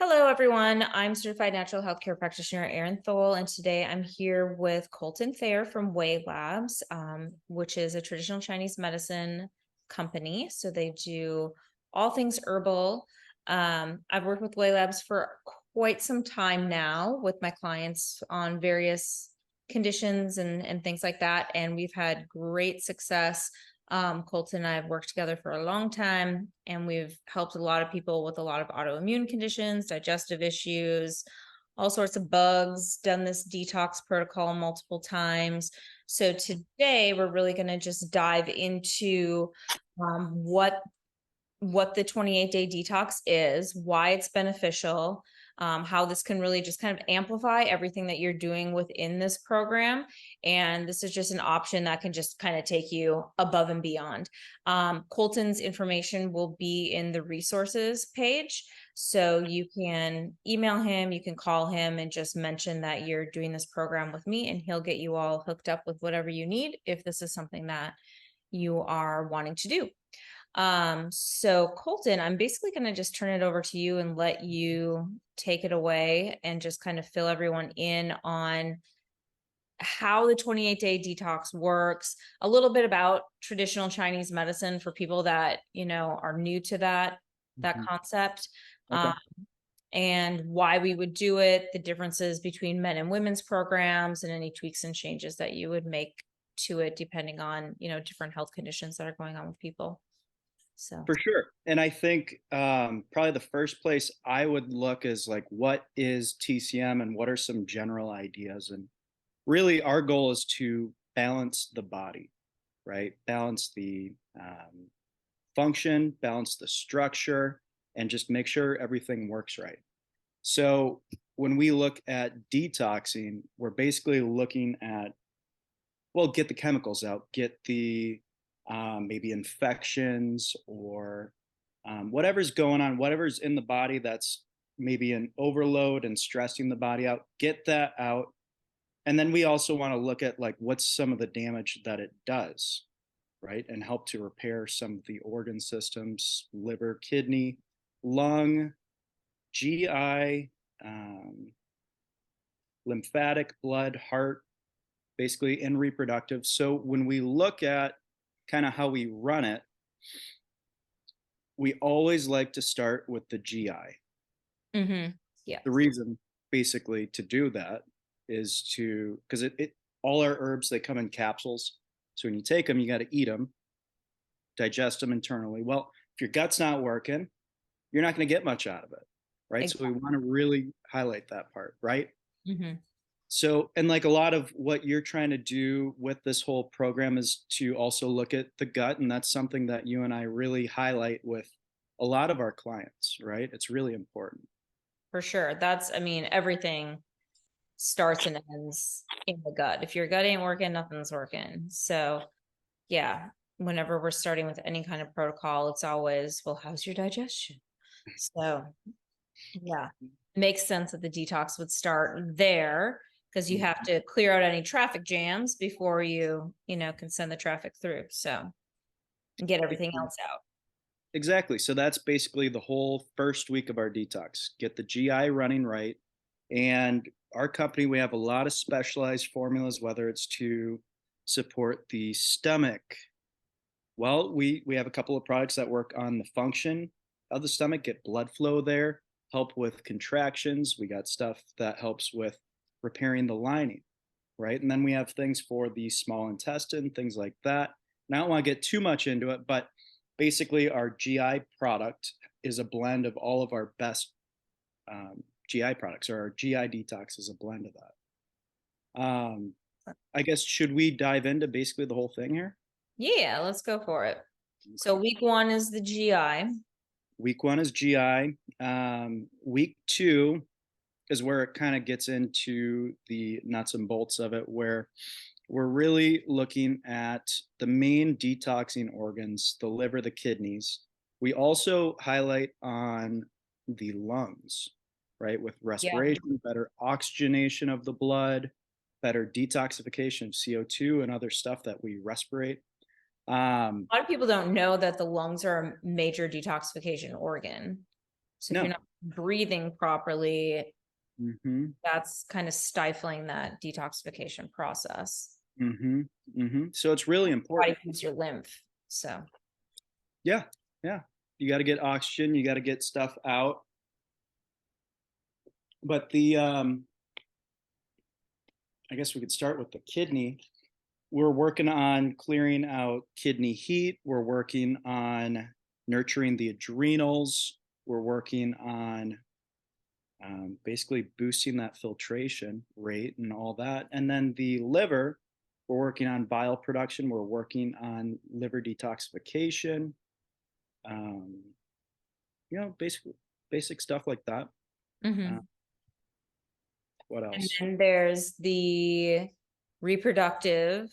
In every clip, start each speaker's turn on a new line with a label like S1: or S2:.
S1: Hello, everyone. I'm certified natural healthcare practitioner Erin Thole, and today I'm here with Colton Thayer from Wei Labs, which is a traditional Chinese medicine company. So they do all things herbal. I've worked with Wei Labs for quite some time now with my clients on various conditions and things like that, and we've had great success. Colton and I have worked together for a long time, and we've helped a lot of people with a lot of autoimmune conditions, digestive issues, all sorts of bugs, done this detox protocol multiple times. So today we're really going to just dive into what the 28-day detox is, why it's beneficial, how this can really just kind of amplify everything that you're doing within this program. And this is just an option that can just kind of take you above and beyond. Colton's information will be in the resources page. So you can email him, you can call him and just mention that you're doing this program with me, and he'll get you all hooked up with whatever you need if this is something that you are wanting to do. So Colton, I'm basically going to just turn it over to you and let you take it away and just kind of fill everyone in on how the 28-day detox works, a little bit about traditional Chinese medicine for people that, are new to that
S2: Mhm.
S1: concept.
S2: Okay.
S1: And why we would do it, the differences between men and women's programs, and any tweaks and changes that you would make to it depending on, different health conditions that are going on with people. So
S2: For sure. And I think probably the first place I would look is like, what is TCM and what are some general ideas? And really, our goal is to balance the body, right? Balance the function, balance the structure, and just make sure everything works right. So when we look at detoxing, we're basically looking at, well, get the chemicals out, get the maybe infections or whatever's going on, whatever's in the body that's maybe an overload and stressing the body out, get that out. And then we also want to look at like what's some of the damage that it does, right? And help to repair some of the organ systems, liver, kidney, lung, GI, um, lymphatic, blood, heart, basically in reproductive. So when we look at kind of how we run it, we always like to start with the GI.
S1: yeah.
S2: The reason basically to do that is to because it all our herbs, they come in capsules. So when you take them, you got to eat them, digest them internally. Well, if your gut's not working, you're not going to get much out of it, right? So we
S1: Exactly.
S2: want to really highlight that part, right?
S1: Hmm.
S2: So, and like a lot of what you're trying to do with this whole program is to also look at the gut. And that's something that you and I really highlight with a lot of our clients, right? It's really important.
S1: For sure. Everything starts and ends in the gut. If your gut ain't working, nothing's working. So, yeah, whenever we're starting with any kind of protocol, it's always, well, how's your digestion? So, yeah, makes sense that the detox would start there because you have to clear out any traffic jams before you can send the traffic through. So, and get everything else out.
S2: Exactly. So that's basically the whole first week of our detox. Get the GI running right. And our company, we have a lot of specialized formulas, whether it's to support the stomach. Well, we have a couple of products that work on the function of the stomach, get blood flow there, help with contractions. We got stuff that helps with repairing the lining, right? And then we have things for the small intestine, things like that. And I don't want to get too much into it, but basically our GI product is a blend of all of our best GI products, or our GI detox is a blend of that. I guess, should we dive into basically the whole thing here?
S1: Yeah, let's go for it. So,
S2: Okay.
S1: week one is the GI.
S2: Week one is GI. Week two is where it kind of gets into the nuts and bolts of it, where we're really looking at the main detoxing organs, the liver, the kidneys. We also highlight on the lungs, right? With
S1: Yeah.
S2: respiration, better oxygenation of the blood, better detoxification of CO2 and other stuff that we respirate. Um,
S1: A lot of people don't know that the lungs are a major detoxification organ. So if you're
S2: No.
S1: not breathing properly,
S2: Mm-hmm.
S1: that's kind of stifling that detoxification process.
S2: Mm-hmm. Mm-hmm. So it's really
S1: Body
S2: important.
S1: keeps your lymph. So
S2: Yeah. Yeah. You got to get oxygen. You got to get stuff out. But I guess we could start with the kidney. We're working on clearing out kidney heat. We're working on nurturing the adrenals. We're working on basically boosting that filtration rate and all that. And then the liver, we're working on bile production. We're working on liver detoxification. Um, basic stuff like that. Uh,
S1: mhm.
S2: what
S1: And
S2: else?
S1: then there's the reproductive,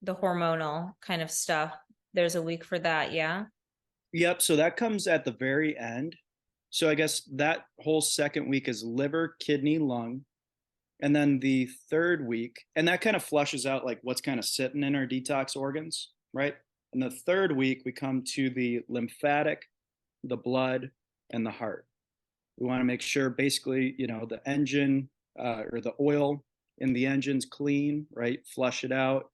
S1: the hormonal kind of stuff. There's a week for that, yeah.
S2: Yep. So that comes at the very end. So I guess that whole second week is liver, kidney, lung. And then the third week, and that kind of flushes out like what's kind of sitting in our detox organs, right? And the third week, we come to the lymphatic, the blood, and the heart. We want to make sure basically, the engine or the oil in the engine's clean, right? Flush it out,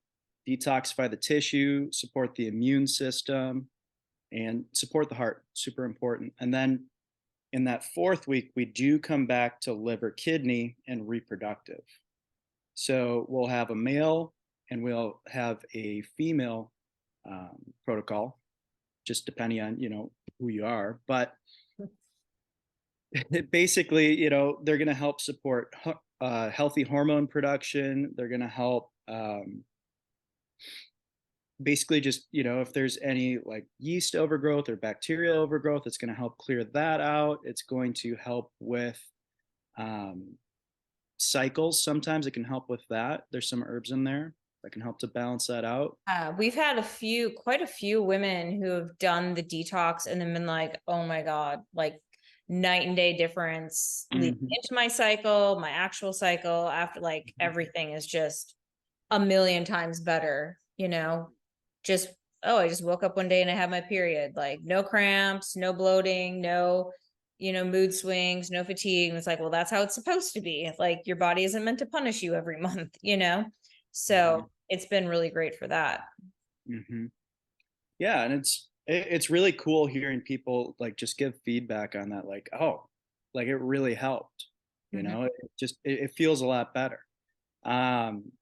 S2: detoxify the tissue, support the immune system, and support the heart. Super important. And then in that fourth week, we do come back to liver, kidney, and reproductive. So we'll have a male and we'll have a female protocol, just depending on who you are. But basically, they're going to help support healthy hormone production. They're going to help basically just if there's any like yeast overgrowth or bacterial overgrowth, it's going to help clear that out. It's going to help with um, cycles. Sometimes it can help with that. There's some herbs in there that can help to balance that out.
S1: We've had quite a few women who have done the detox and then been like, oh my God, like night and day difference leading
S2: Mm-hmm.
S1: into my cycle, my actual cycle, after like everything is just a million times better, just, oh, I just woke up one day and I had my period, like no cramps, no bloating, no, mood swings, no fatigue. And it's like, well, that's how it's supposed to be. Like your body isn't meant to punish you every month. So it's been really great for that.
S2: Mm-hmm. Yeah, and it's really cool hearing people like just give feedback on that, like, oh, like it really helped.
S1: Mhm.
S2: It feels a lot better. Um,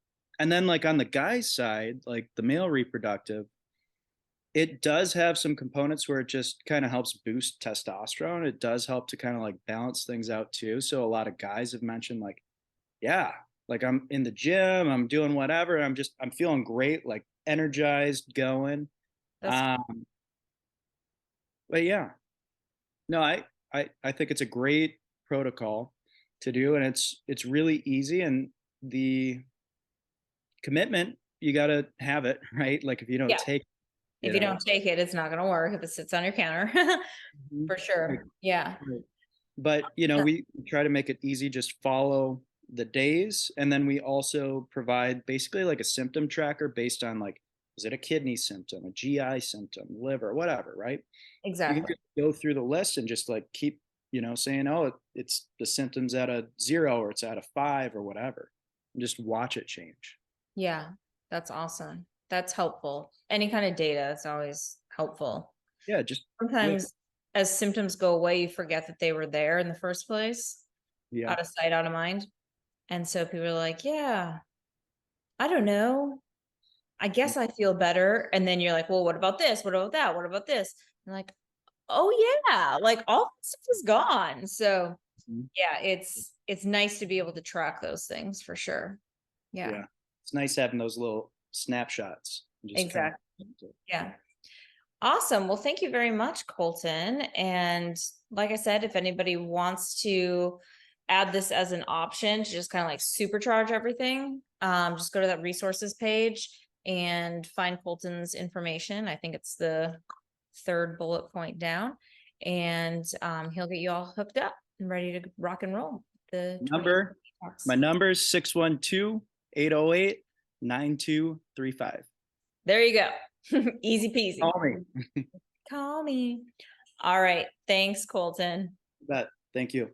S2: and then like on the guy's side, like the male reproductive, it does have some components where it just kind of helps boost testosterone. It does help to kind of like balance things out too. So a lot of guys have mentioned like, yeah, like I'm in the gym, I'm doing whatever, I'm feeling great, like energized, going.
S1: That's
S2: Um, but yeah, no, I think it's a great protocol to do, and it's really easy, and the commitment, you got to have it, right? Like if you don't
S1: yeah.
S2: take,
S1: If
S2: you
S1: you
S2: know,
S1: don't take it, it's not going to work if it sits on your counter.
S2: Mhm.
S1: For
S2: Right,
S1: sure. Yeah.
S2: right. But we try to make it easy, just follow the days, and then we also provide basically like a symptom tracker based on like, is it a kidney symptom, a GI symptom, liver, whatever, right? You can
S1: Exactly.
S2: just go through the list and just like keep, saying, oh, it's the symptoms at a 0 or it's at a 5 or whatever, and just watch it change.
S1: Yeah. That's awesome. That's helpful. Any kind of data is always helpful.
S2: Yeah, just with,
S1: Sometimes as symptoms go away, you forget that they were there in the first place,
S2: yeah.
S1: out of sight, out of mind. And so people are like, yeah, I don't know. I guess I feel better. And then you're like, well, what about this? What about that? What about this? And like, oh yeah, like all this stuff is gone. So
S2: Mhm.
S1: yeah, it's nice to be able to track those things for sure. Yeah,
S2: Yeah, it's nice having those little snapshots and just kind of,
S1: exactly. Yeah. Awesome. Well, thank you very much, Colton. And like I said, if anybody wants to add this as an option to just kind of like supercharge everything, just go to that resources page and find Colton's information. I think it's the third bullet point down, and he'll get you all hooked up and ready to rock and roll the 20
S2: number
S1: talks.
S2: my number is 612-808-9235.
S1: There you go. Easy peasy.
S2: Call me.
S1: Call me. All right. Thanks, Colton.
S2: Bet. Thank you.